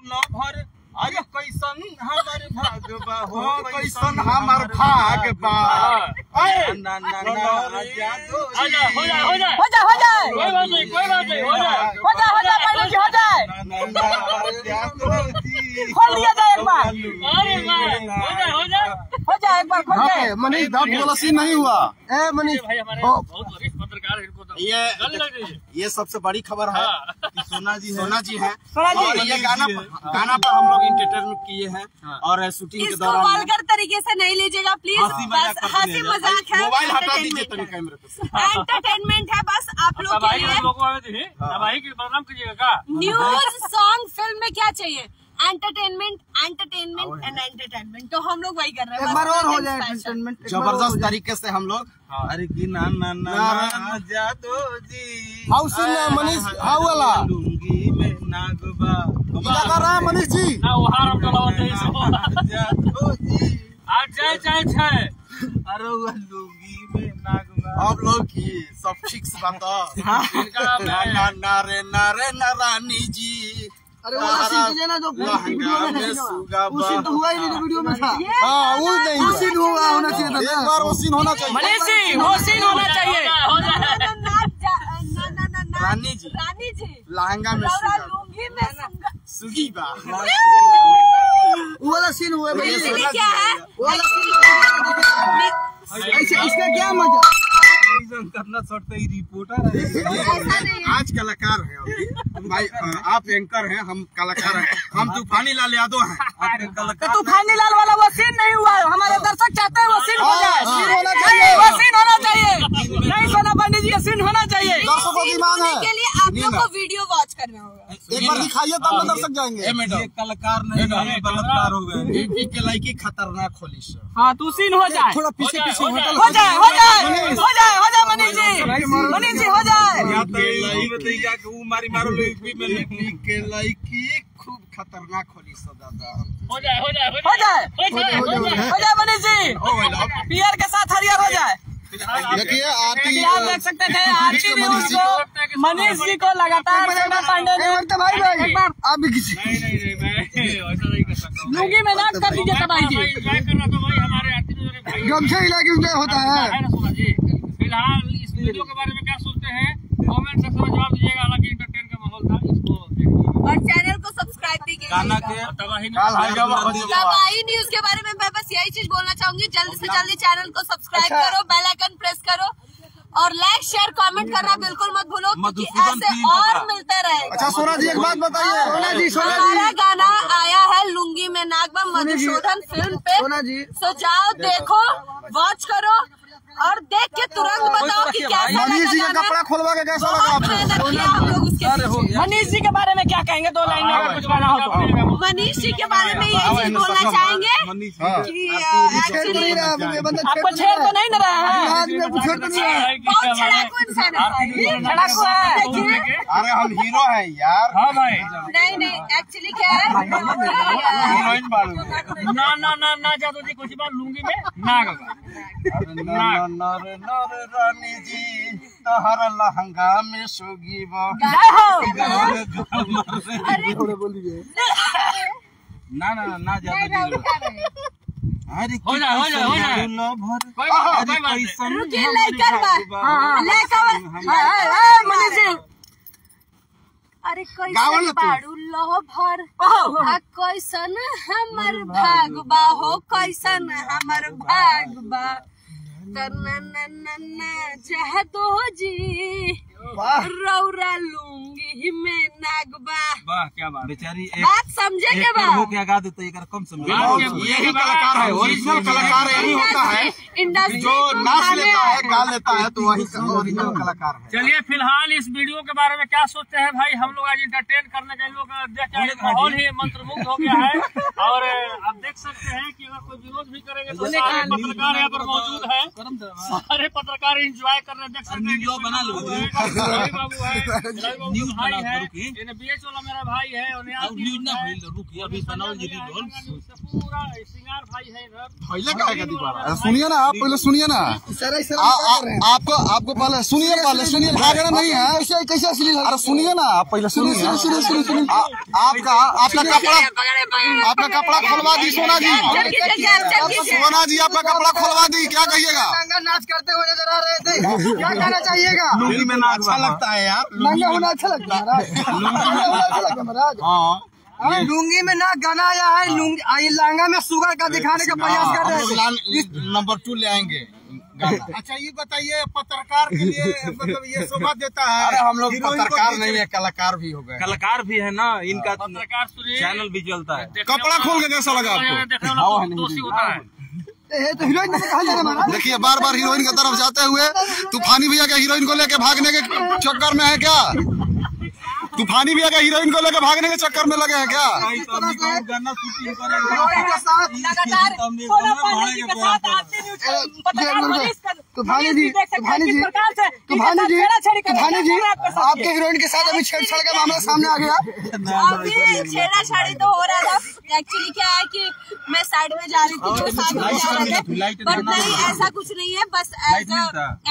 Lover अरे कैसन हमर भागबा हो कैसन हमर भागबा ना ना ना जादू हो जाए कोई बात नहीं हो जाए खोल दिया जाए एक बार अरे हो जाए एक बार खोल जाए मनीष दांत वाला सीन नहीं हुआ। ए मनीष भाई हमारे बहुत वरिष्ठ पत्रकार इनको तो ये सबसे बड़ी खबर है कि सोना जी है और ये गाना पर हम लोग इंटरटेनमेंट किए हैं और शूटिंग के दौरान वल्गर तरीके से नहीं लीजिएगा प्लीज, बस हंसी मजाक है, मोबाइल हटा दीजिए तभी कैमरे पे। एंटरटेनमेंट है बस आप लोग के लिए। तबाही की बदनाम कीजिएगा क्या? न्यूज सॉन्ग फिल्म में क्या चाहिए? एंटरटेनमेंट एंड एंटरटेनमेंट, तो हम लोग वही कर रहे हैं। एक बार और हो जाए एंटरटेनमेंट जबरदस्त तरीके से हम लोग। अरे की ना ना ना जादू जी हाउ सुन मनीष हाउ वाला लुंगी में नागबा क्या कर रहा है मनीष जी? ना वो हारम चलावते हैं जादू जी आज जाए अरे वो लुंगी में नागबा आप लोग की सब फिक्स बता नारे नारानी जी। अरे वो सीन ना जो वीडियो में है उस सीन तो हुआ ही नहीं, वीडियो में था। हाँ वो नहीं सीन हुआ होना चाहिए था, एक बार वो सीन होना चाहिए। मनीष जी वो सीन होना चाहिए। रानी जी लहंगा में लुंगी में सुगी बा वो वाला सीन हुआ है। क्या है ऐसे इसका क्या मजा करना छोड़ते ही रिपोर्टर है। आज कलाकार है भाई, आप एंकर हैं हम कलाकार हैं, हम तूफानी लाल यादव हैं। तो तूफानी लाल वाला वो सीन नहीं हुआ, हमारे दर्शक चाहते हैं वो सीन हो जाए। सीन होना चाहिए, वो सीन होना चाहिए। नहीं सोना पंडित जी, ये सीन होना चाहिए। दर्शकों की मांग है के लिए आप लोग को वीडियो वॉच करना होगा। एक बार दिखाइए तब ना दर्शक जाएंगे। ये कलाकार नहीं बलात्कार हो गए। बीपी के लाइकी खतरनाक होली से। हाँ तू सीन हो जाए, थोड़ा पीछे हो जाए होटल हो जाए मनीष जी हो जाए। मारी मारो बीपी के लाइकी खूब खतरनाक होली से दादा। हो जाए मनीष जी, पियर के साथ हरियर हो जाए। देखिए आरती आप देख सकते थे आरती न्यूज को मनीष जी को लगातार सोना पांडे ने भाई आप भी किसी लुंगी में नाक कर दीजिए तबाही जी। गमछा इलाके में होता है। फिलहाल इस वीडियो के बारे में क्या सोचते हैं कमेंट सेक्शन में जवाब दीजिएगा। हालांकि इंटरटेन का माहौल था, इसको और चैनल को सब्सक्राइब भी गाना कीजिएगा। के तबाही तबाही न्यूज के बारे में मैं बस यही चीज बोलना चाहूंगी, जल्दी से जल्दी चैनल को सब्सक्राइब करो, बेल आइकन प्रेस करो और लाइक शेयर कमेंट करना बिल्कुल मत भूलो, क्योंकि ऐसे और मिलते रहेगा। अच्छा सोना जी एक बात बताइए। हमारा गाना आया है लुंगी में नागबा मधुसूदन फिल्म पे, तो जाओ देखो, वॉच करो और देख के तुरंत बताओ कि कैसा मनीष जी का कपड़ा खोलवा के कैसा लगा आपको? मनीष जी के बारे में क्या कहेंगे? 2 लाइन में कुछ कहना हो तो। मनीष जी के बारे में यही चीज बोलना चाहेंगे कि आपको छेड़ तो नहीं ना रहा है? बहुत छड़ाकू इंसान है। अरे हम हीरो हैं यार। हाँ भाई नहीं एक्चुअली क्या है, ना जादू जी कुछ बात लुंगी में नाग रानी जी तोहर लहंगा में सोगी ना जादू अरे हो जाए मनीष जी। अरे कैसन बाड़ू लहो भर कैसन हमर भागबा हो कैसन हमर भागबा जादू जी रौरा लुंगी में नागबा। वाह क्या बात बेचारी बात समझे के बाद हो क्या गा देते कम समझ। यही कलाकार है, ओरिजिनल कलाकार यही होता है जो नाच लेता है गा लेता है, तो वही ओरिजिनल कलाकार है। चलिए फिलहाल इस वीडियो के बारे में क्या सोचते हैं भाई? हम लोग आज इंटरटेन करने के लोग देख के माहौल ही मंत्रमुग्ध हो गया है। और आप देख सकते हैं कि अगर कोई विरोध भी करेंगे तो सारे पत्रकार यहाँ पर मौजूद है, सारे पत्रकार एंजॉय कर रहे हैं। देख सकते हैं बना लो बाबू है, न्यूज भाई है, बीएच वाला मेरा भाई है, न्यूज ना रुकिए अभी सनौल जी पूरा सिंगार भाई है इधर। सुनिए ना, आप पहले सुनिए ना, आपको पहले सुनिए, भागना नहीं है कैसे अश्लील। अरे सुनिए ना, आप पहले सुनिए। आपका कपड़ा खुलवा दी सोना जी, आपका कपड़ा खुलवा दी, क्या कहिएगा? नाच करते हुए नजर आ रहे थे, क्या कहना चाहिएगा? लुंगी में नाच अच्छा लगता है यार, नंगा होना अच्छा लगता है महाराज। लुंगी में ना गाना आया है, लुंगी लहंगा में सुगर का दिखाने का प्रयास कर रहे हैं। नंबर 2 ले आएंगे। अच्छा ये बताइए, पत्रकार के लिए मतलब ये शोभा देता है? अरे हम लोग पत्रकार नहीं है, कलाकार भी हो गए। कलाकार भी है ना, इनका पत्रकार चैनल भी चलता है। कपड़ा खोल के कैसा लगा आपको? दोषी होता है। तो हीरोइन को कहा जाएगा महाराज? देखिए बार बार हीरोइन की तरफ जाते हुए तूफानी भैया के हीरोइन को लेके भागने के चक्कर में है क्या? तूफानी भैया का हीरोइन को लेकर भागने के चक्कर में लगे हैं क्या? तूफानी जी आपके हीरोइन के साथ अभी छेड़छाड़ का मामला सामने आ गया। अभी छेड़ाछाड़ी तो हो रहा था। एक्चुअली क्या है कि मैं साइड में जा रही थी, वो साथ में जा रहे थे, बट नहीं ऐसा कुछ नहीं है, बस एज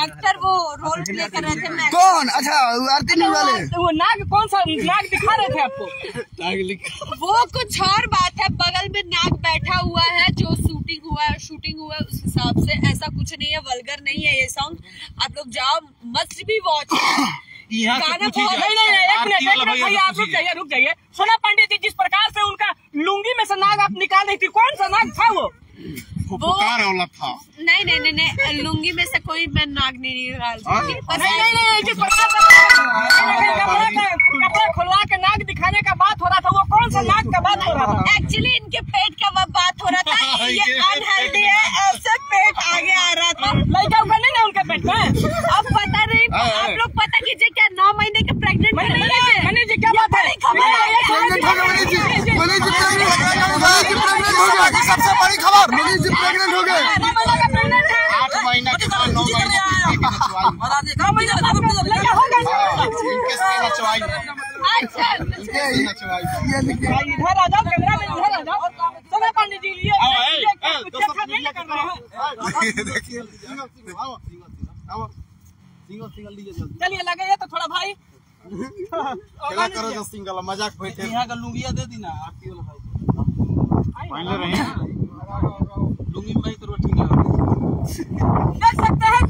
एक्टर वो रोल प्ले कर रहे थे। मैं कौन? अच्छा आरती नहीं वाले वो नाग, कौन सा नाग दिखा रहे थे आपको? वो कुछ और बात है, बगल में नाग बैठा हुआ है, जो शूटिंग हुआ है उस हिसाब से। ऐसा कुछ नहीं है, वल्गर नहीं है ये सॉन्ग। आप लोग जाओ, मस्ट बी वॉच। गाना बहुत एक मिनट भैया, आप रुक जाइए। सोना पांडे जी, जिस प्रकार से उनका लुंगी में से नाग आप निकाल रही थी, कौन सा नाग था वो? था नहीं, लुंगी में से कोई मैं नाग नहीं निकाल सकती। नहीं, जिस प्रकार से कपड़ा खुलवा के नाग दिखाने का बात हो रहा था, वो कौन सा नाग का बात हो रहा था? एक्चुअली इनके पेट का बात हो रहा था। ये अनहेल्दी है, ऐसे पेट आगे आ रहा था। लड़का उनका नहीं ना उनके पेट में? अब पता नहीं, आप लोग पता कीजिए क्या 9 महीने के प्रेग्नेंट नहीं है? मनीष जी क्या बात है? सबसे बड़ी खबर, मनीष जी प्रेग्नेंट हो गए। 8 महीना के 9 महीने अच्छा इधर आ जाओ, कैमरा में इधर आ जाओ। सोना पांडे जी लिए चलिए लगे ये तो थोड़ा भाई करो जो सिंगल मजाक बैठे। यहाँ का लुंगिया दे दी ना आरती वाला भाई, लुंगी में तो ठीक है। देख सकते हैं।